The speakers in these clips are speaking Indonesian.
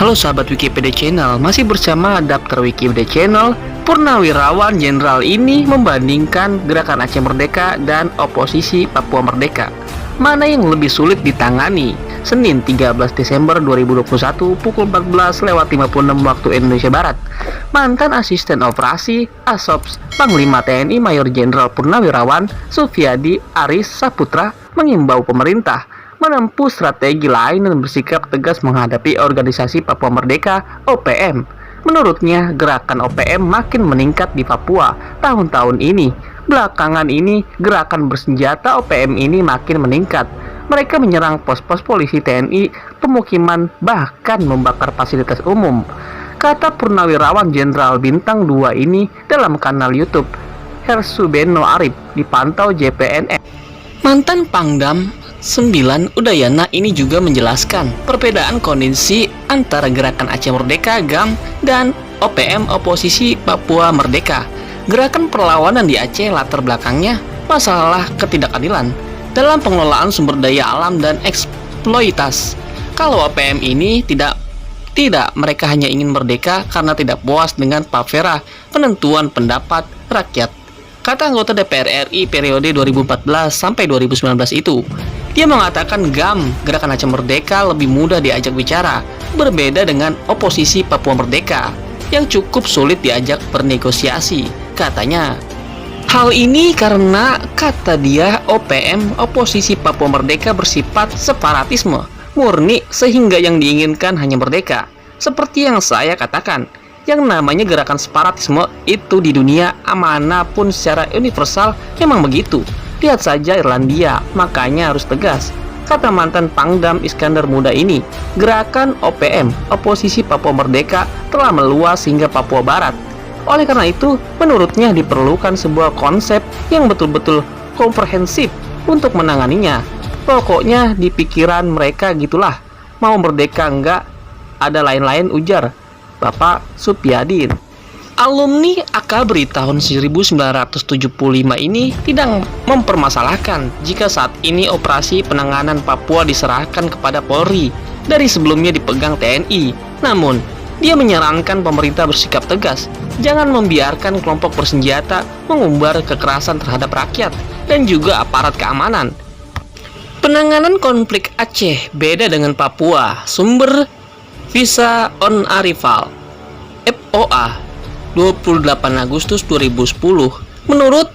Halo sahabat Wikipedia Channel, masih bersama Adapter Wikipedia Channel. Purnawirawan Jenderal ini membandingkan Gerakan Aceh Merdeka dan oposisi Papua Merdeka. Mana yang lebih sulit ditangani? Senin 13 Desember 2021 pukul 14.56 waktu Indonesia Barat. Mantan Asisten Operasi ASOPS Panglima TNI Mayor Jenderal Purnawirawan Sufyadi Aris Saputra mengimbau pemerintah menempuh strategi lain dan bersikap tegas menghadapi organisasi Papua Merdeka (OPM). Menurutnya, gerakan OPM makin meningkat di Papua tahun-tahun ini. Belakangan ini, gerakan bersenjata OPM ini makin meningkat. Mereka menyerang pos-pos polisi TNI, pemukiman, bahkan membakar fasilitas umum. Kata Purnawirawan Jenderal Bintang 2 ini dalam kanal YouTube Hersubeno Arif dipantau JPNS. Mantan Pangdam 9 Udayana ini juga menjelaskan perbedaan kondisi antara Gerakan Aceh Merdeka (GAM) dan OPM oposisi Papua Merdeka. Gerakan perlawanan di Aceh latar belakangnya masalah ketidakadilan dalam pengelolaan sumber daya alam dan eksploitasi. Kalau OPM ini tidak, mereka hanya ingin merdeka karena tidak puas dengan pavera penentuan pendapat rakyat. Kata anggota DPR RI periode 2014 sampai 2019 itu. Dia mengatakan GAM, Gerakan Aceh Merdeka, lebih mudah diajak bicara, berbeda dengan oposisi Papua Merdeka yang cukup sulit diajak bernegosiasi. Katanya, hal ini karena, kata dia, OPM, oposisi Papua Merdeka, bersifat separatisme murni sehingga yang diinginkan hanya merdeka. Seperti yang saya katakan, yang namanya gerakan separatisme itu di dunia manapun secara universal memang begitu. Lihat saja Irlandia, makanya harus tegas. Kata mantan Pangdam Iskandar Muda ini, gerakan OPM, oposisi Papua Merdeka, telah meluas hingga Papua Barat. Oleh karena itu, menurutnya diperlukan sebuah konsep yang betul-betul komprehensif untuk menanganinya. Pokoknya di pikiran mereka gitulah, mau merdeka enggak, ada lain-lain, ujar Bapak Supyadin. Alumni Akabri tahun 1975 ini tidak mempermasalahkan jika saat ini operasi penanganan Papua diserahkan kepada Polri dari sebelumnya dipegang TNI. Namun, dia menyarankan pemerintah bersikap tegas, jangan membiarkan kelompok bersenjata mengumbar kekerasan terhadap rakyat dan juga aparat keamanan. Penanganan konflik Aceh beda dengan Papua. Sumber Visa on Arrival FOA 28 Agustus 2010. Menurut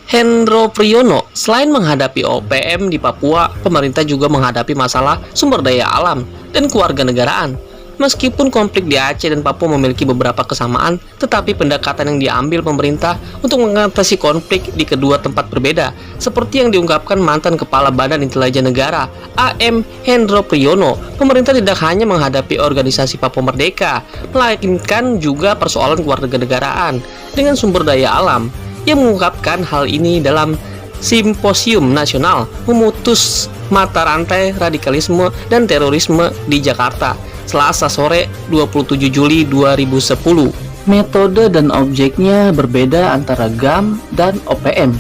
Hendro Priyono, selain menghadapi OPM di Papua, pemerintah juga menghadapi masalah sumber daya alam dan kewarganegaraan. Meskipun konflik di Aceh dan Papua memiliki beberapa kesamaan, tetapi pendekatan yang diambil pemerintah untuk mengatasi konflik di kedua tempat berbeda, seperti yang diungkapkan mantan Kepala Badan Intelijen Negara AM Hendro Priyono. Pemerintah tidak hanya menghadapi organisasi Papua Merdeka, melainkan juga persoalan kewarganegaraan dengan sumber daya alam. Ia mengungkapkan hal ini dalam Simposium Nasional Memutus Mata Rantai Radikalisme dan Terorisme di Jakarta, Selasa sore 27 Juli 2010. Metode dan objeknya berbeda antara GAM dan OPM.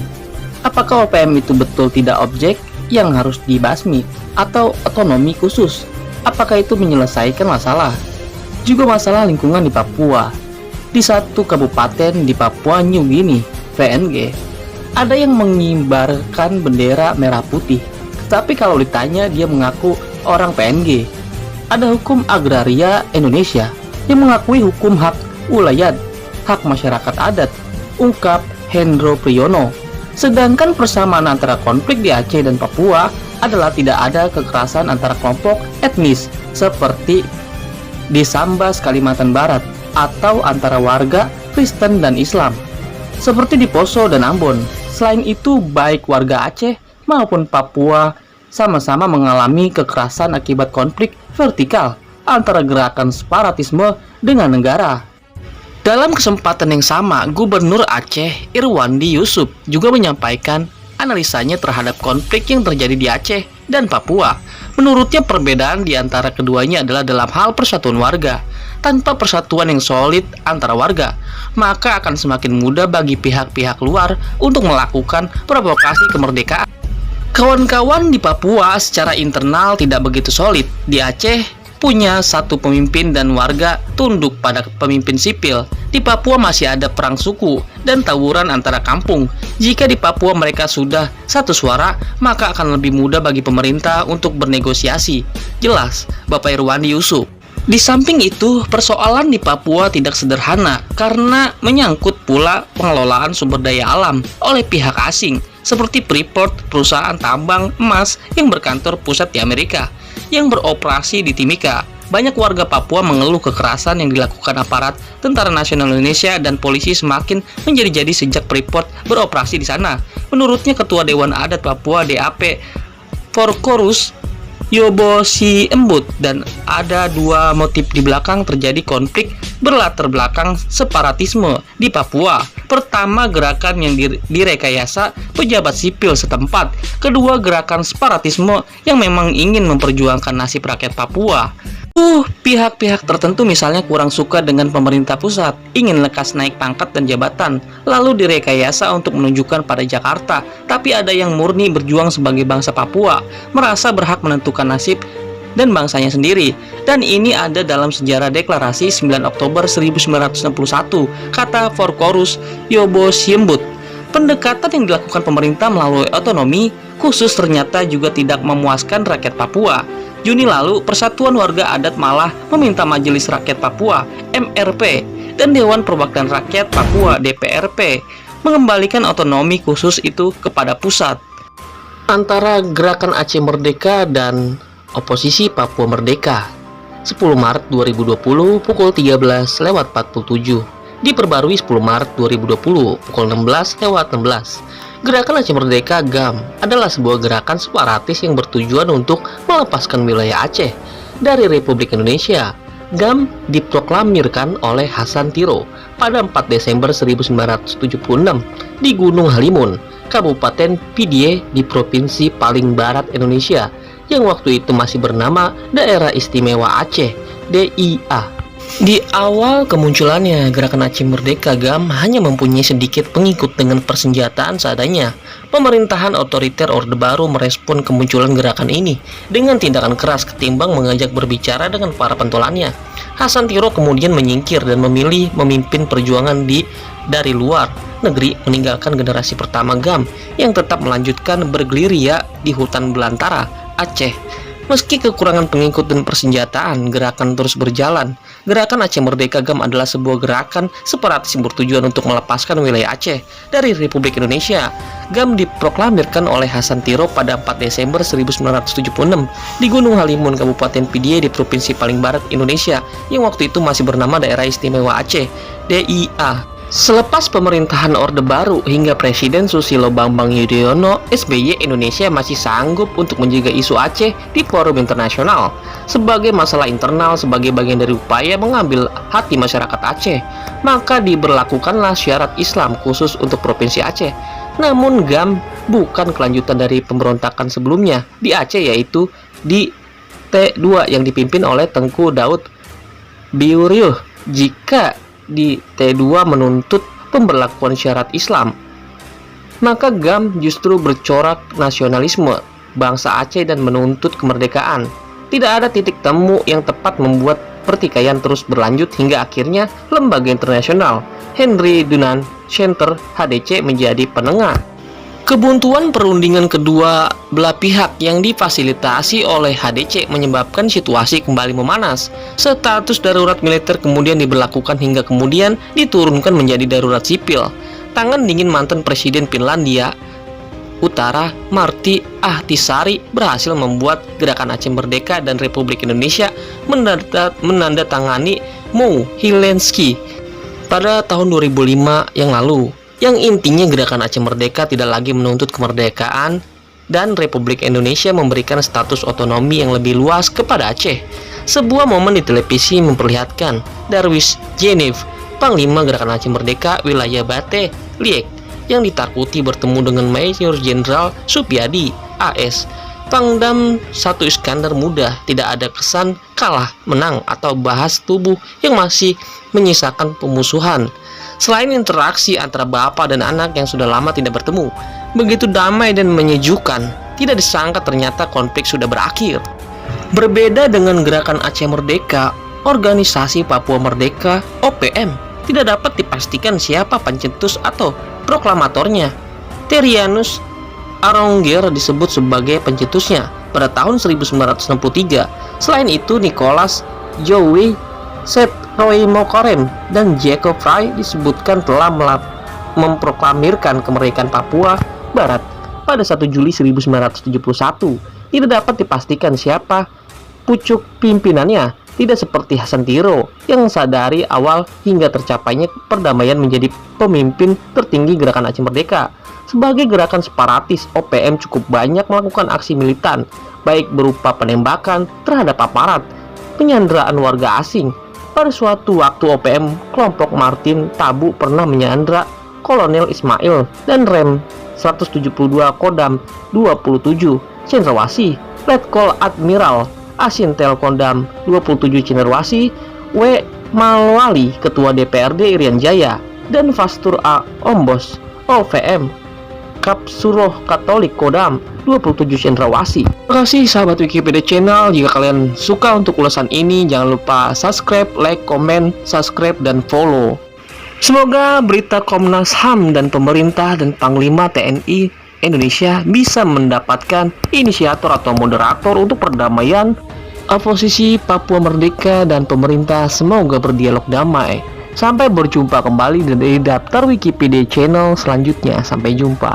Apakah OPM itu betul tidak objek yang harus dibasmi atau otonomi khusus? Apakah itu menyelesaikan masalah? Juga masalah lingkungan di Papua. Di satu kabupaten di Papua New Guinea, PNG, ada yang mengibarkan bendera merah putih. Tetapi kalau ditanya, dia mengaku orang PNG. Ada hukum agraria Indonesia yang mengakui hukum hak ulayat, hak masyarakat adat, ungkap Hendro Priyono. Sedangkan persamaan antara konflik di Aceh dan Papua adalah tidak ada kekerasan antara kelompok etnis seperti di Sambas, Kalimantan Barat, atau antara warga Kristen dan Islam seperti di Poso dan Ambon. Selain itu, baik warga Aceh maupun Papua sama-sama mengalami kekerasan akibat konflik vertikal antara gerakan separatisme dengan negara. Dalam kesempatan yang sama, Gubernur Aceh Irwandi Yusuf juga menyampaikan analisanya terhadap konflik yang terjadi di Aceh dan Papua. Menurutnya, perbedaan di antara keduanya adalah dalam hal persatuan warga. Tanpa persatuan yang solid antara warga, maka akan semakin mudah bagi pihak-pihak luar untuk melakukan provokasi kemerdekaan. Kawan-kawan di Papua secara internal tidak begitu solid. Di Aceh punya satu pemimpin dan warga tunduk pada pemimpin sipil. Di Papua masih ada perang suku dan tawuran antara kampung. Jika di Papua mereka sudah satu suara, maka akan lebih mudah bagi pemerintah untuk bernegosiasi. Jelas, Bapak Irwandi Yusuf. Di samping itu, persoalan di Papua tidak sederhana karena menyangkut pula pengelolaan sumber daya alam oleh pihak asing seperti Freeport, perusahaan tambang emas yang berkantor pusat di Amerika, yang beroperasi di Timika. Banyak warga Papua mengeluh kekerasan yang dilakukan aparat Tentara Nasional Indonesia dan polisi semakin menjadi-jadi sejak Freeport beroperasi di sana. Menurutnya Ketua Dewan Adat Papua DAP Forkorus Yobosi Embut, dan ada dua motif di belakang terjadi konflik berlatar belakang separatisme di Papua. Pertama, gerakan yang direkayasa pejabat sipil setempat. Kedua, gerakan separatisme yang memang ingin memperjuangkan nasib rakyat Papua. Pihak-pihak tertentu misalnya kurang suka dengan pemerintah pusat, ingin lekas naik pangkat dan jabatan, lalu direkayasa untuk menunjukkan pada Jakarta. Tapi ada yang murni berjuang sebagai bangsa Papua, merasa berhak menentukan nasib dan bangsanya sendiri. Dan ini ada dalam sejarah deklarasi 9 Oktober 1961, kata Forkorus Yobosiembut. Pendekatan yang dilakukan pemerintah melalui otonomi khusus ternyata juga tidak memuaskan rakyat Papua. Juni lalu, Persatuan Warga Adat malah meminta Majelis Rakyat Papua (MRP) dan Dewan Perwakilan Rakyat Papua (DPRP) mengembalikan otonomi khusus itu kepada pusat. Antara Gerakan Aceh Merdeka dan Oposisi Papua Merdeka, 10 Maret 2020 pukul 13.47. Diperbarui 10 Maret 2020 pukul 16.16. Gerakan Aceh Merdeka (GAM) adalah sebuah gerakan separatis yang bertujuan untuk melepaskan wilayah Aceh dari Republik Indonesia. GAM diproklamirkan oleh Hasan Tiro pada 4 Desember 1976 di Gunung Halimun, Kabupaten Pidie di Provinsi paling barat Indonesia, yang waktu itu masih bernama Daerah Istimewa Aceh (DIA). Di awal kemunculannya, Gerakan Aceh Merdeka (GAM) hanya mempunyai sedikit pengikut dengan persenjataan seadanya. Pemerintahan otoriter Orde Baru merespon kemunculan gerakan ini dengan tindakan keras ketimbang mengajak berbicara dengan para pentolannya. Hasan Tiro kemudian menyingkir dan memilih memimpin perjuangan dari luar negeri, meninggalkan generasi pertama GAM yang tetap melanjutkan bergerilya di hutan belantara Aceh. Meski kekurangan pengikut dan persenjataan, gerakan terus berjalan. Gerakan Aceh Merdeka (GAM) adalah sebuah gerakan separatis yang bertujuan untuk melepaskan wilayah Aceh dari Republik Indonesia. GAM diproklamirkan oleh Hasan Tiro pada 4 Desember 1976 di Gunung Halimun, Kabupaten Pidie di Provinsi paling barat Indonesia, yang waktu itu masih bernama Daerah Istimewa Aceh (DIA). Selepas pemerintahan Orde Baru hingga Presiden Susilo Bambang Yudhoyono (SBY), Indonesia masih sanggup untuk menjaga isu Aceh di forum internasional sebagai masalah internal sebagai bagian dari upaya mengambil hati masyarakat Aceh. Maka diberlakukanlah syarat Islam khusus untuk Provinsi Aceh. Namun GAM bukan kelanjutan dari pemberontakan sebelumnya di Aceh, yaitu di T2 yang dipimpin oleh Tengku Daud Biuriuh. Jika di T2 menuntut pemberlakuan syarat Islam, maka GAM justru bercorak nasionalisme bangsa Aceh dan menuntut kemerdekaan. Tidak ada titik temu yang tepat membuat pertikaian terus berlanjut hingga akhirnya lembaga internasional Henry Dunant Center (HDC) menjadi penengah. Kebuntuan perundingan kedua belah pihak yang difasilitasi oleh HDC menyebabkan situasi kembali memanas. Status darurat militer kemudian diberlakukan hingga kemudian diturunkan menjadi darurat sipil. Tangan dingin mantan Presiden Finlandia Utara Martti Ahtisaari berhasil membuat Gerakan Aceh Merdeka dan Republik Indonesia menandatangani Mou Helsinki pada tahun 2005 yang lalu, yang intinya Gerakan Aceh Merdeka tidak lagi menuntut kemerdekaan dan Republik Indonesia memberikan status otonomi yang lebih luas kepada Aceh. Sebuah momen di televisi memperlihatkan Darwish Djenef, Panglima Gerakan Aceh Merdeka wilayah Bate Liek, yang ditakuti bertemu dengan Mayor Jenderal Supyadi AS. Pangdam 1 Iskandar muda, tidak ada kesan kalah menang atau bahas tubuh yang masih menyisakan pemusuhan. Selain interaksi antara bapak dan anak yang sudah lama tidak bertemu, begitu damai dan menyejukkan. Tidak disangka ternyata konflik sudah berakhir. Berbeda dengan Gerakan Aceh Merdeka, Organisasi Papua Merdeka (OPM) tidak dapat dipastikan siapa pencetus atau proklamatornya. Terianus Arongger disebut sebagai pencetusnya pada tahun 1963. Selain itu, Nicholas Joey, Seth Roy Mokorem, dan Jacob Frey disebutkan telah memproklamirkan kemerdekaan Papua Barat pada 1 Juli 1971. Tidak dapat dipastikan siapa pucuk pimpinannya, tidak seperti Hasan Tiro yang sadari awal hingga tercapainya perdamaian menjadi pemimpin tertinggi Gerakan Aceh Merdeka. Sebagai gerakan separatis, OPM cukup banyak melakukan aksi militan, baik berupa penembakan terhadap aparat, penyanderaan warga asing. Pada suatu waktu OPM, kelompok Martin Tabu pernah menyandra Kolonel Ismail dan Rem 172 Kodam 27 Cendrawasih, Letkol Admiral Asintel Kodam 27 Cendrawasih, W. Malwali, Ketua DPRD Irian Jaya, dan Fastur A. Ombos, OVM Kapsuroh Katolik Kodam 27 Cendrawasih. Terima kasih sahabat Wikipedia Channel. Jika kalian suka untuk ulasan ini, jangan lupa subscribe, like, komen, subscribe, dan follow. Semoga berita Komnas HAM dan pemerintah dan Panglima TNI Indonesia bisa mendapatkan inisiator atau moderator untuk perdamaian. Oposisi Papua Merdeka dan pemerintah semoga berdialog damai. Sampai berjumpa kembali dari daftar Wikipedia Channel selanjutnya. Sampai jumpa.